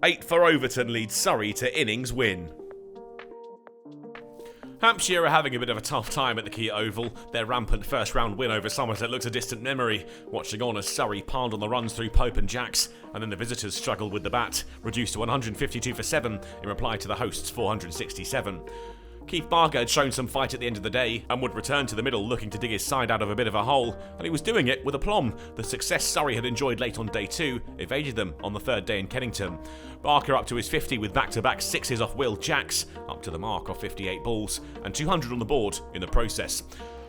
8 for Overton leads Surrey to innings win. Hampshire are having a bit of a tough time at the Kia Oval. Their rampant first-round win over Somerset looks a distant memory, watching on as Surrey piled on the runs through Pope and Jacks, and then the visitors struggled with the bat, reduced to 152 for 7 in reply to the hosts' 467. Keith Barker had shown some fight at the end of the day and would return to the middle looking to dig his side out of a bit of a hole, and he was doing it with aplomb. The success Surrey had enjoyed late on day 2 evaded them on the third day in Kennington. Barker up to his 50 with back-to-back sixes off Will Jacks, up to the mark off 58 balls, and 200 on the board in the process.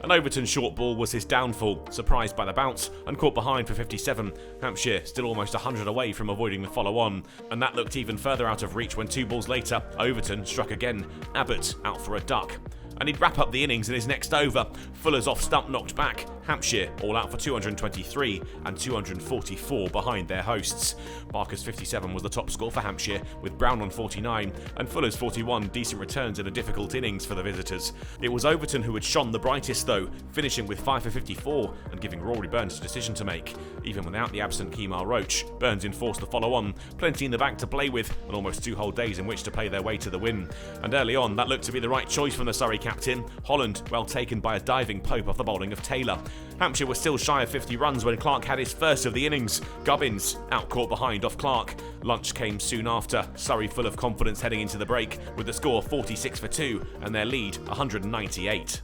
An Overton short ball was his downfall, surprised by the bounce and caught behind for 57. Hampshire still almost 100 away from avoiding the follow-on, and that looked even further out of reach when 2 balls later, Overton struck again, Abbott out for a duck. And he'd wrap up the innings in his next over. Fuller's off stump knocked back, Hampshire all out for 223 and 244 behind their hosts. Barker's 57 was the top score for Hampshire, with Brown on 49 and Fuller's 41 decent returns in a difficult innings for the visitors. It was Overton who had shone the brightest though, finishing with 5 for 54 and giving Rory Burns a decision to make. Even without the absent Kemar Roach, Burns enforced the follow-on, plenty in the bank to play with and almost 2 whole days in which to play their way to the win. And early on, that looked to be the right choice from the Surrey captain. Holland, well taken by a diving Pope off the bowling of Taylor. Hampshire was still shy of 50 runs when Clark had his first of the innings. Gubbins out caught behind off Clark. Lunch came soon after, Surrey full of confidence heading into the break, with the score 46 for 2 and their lead 198.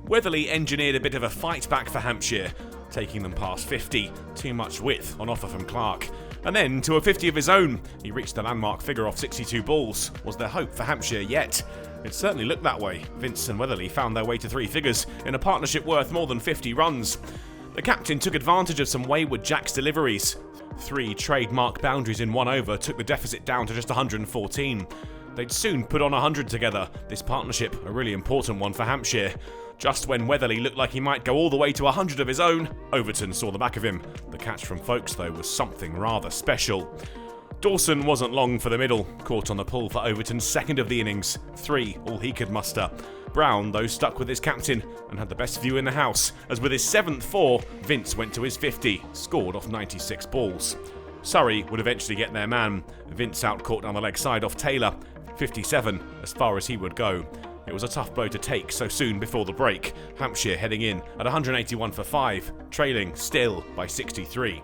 Weatherly engineered a bit of a fight back for Hampshire, taking them past 50, too much width on offer from Clark. And then to a 50 of his own, he reached the landmark figure off 62 balls. Was there hope for Hampshire yet? It certainly looked that way. Vince and Weatherly found their way to 3 figures in a partnership worth more than 50 runs. The captain took advantage of some wayward Jacks deliveries. 3 trademark boundaries in 1 over took the deficit down to just 114. They'd soon put on 100 together, this partnership a really important one for Hampshire. Just when Weatherly looked like he might go all the way to 100 of his own, Overton saw the back of him. The catch from Folkes, though, was something rather special. Dawson wasn't long for the middle, caught on the pull for Overton's second of the innings, 3 all he could muster. Brown, though, stuck with his captain and had the best view in the house, as with his 7th 4, Vince went to his 50, scored off 96 balls. Surrey would eventually get their man. Vince out caught down the leg side off Taylor, 57, as far as he would go. It was a tough blow to take so soon before the break, Hampshire heading in at 181 for 5, trailing still by 63.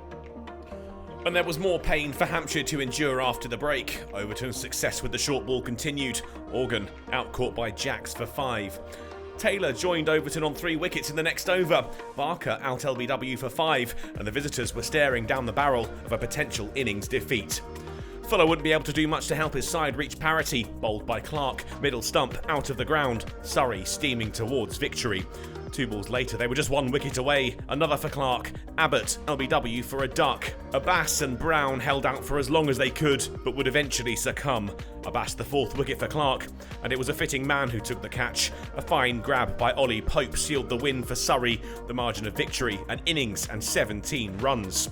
And there was more pain for Hampshire to endure after the break. Overton's success with the short ball continued. Organ out caught by Jacks for 5. Taylor joined Overton on 3 wickets in the next over. Barker out LBW for 5, and the visitors were staring down the barrel of a potential innings defeat. Fuller wouldn't be able to do much to help his side reach parity, bowled by Clark, middle stump out of the ground, Surrey steaming towards victory. 2 balls later, they were just 1 wicket away, another for Clark, Abbott, LBW for a duck. Abbas and Brown held out for as long as they could, but would eventually succumb. Abbas the 4th wicket for Clark, and it was a fitting man who took the catch. A fine grab by Ollie Pope sealed the win for Surrey, the margin of victory, an innings and 17 runs.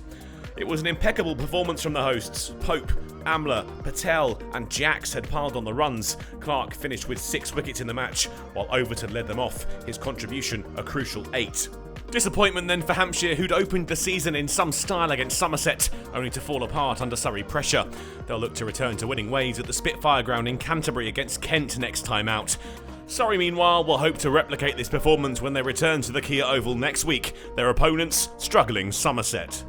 It was an impeccable performance from the hosts. Pope, Amla, Patel and Jacks had piled on the runs. Clark finished with 6 wickets in the match, while Overton led them off, his contribution a crucial 8. Disappointment then for Hampshire, who'd opened the season in some style against Somerset, only to fall apart under Surrey pressure. They'll look to return to winning ways at the Spitfire ground in Canterbury against Kent next time out. Surrey, meanwhile, will hope to replicate this performance when they return to the Kia Oval next week, their opponents struggling Somerset.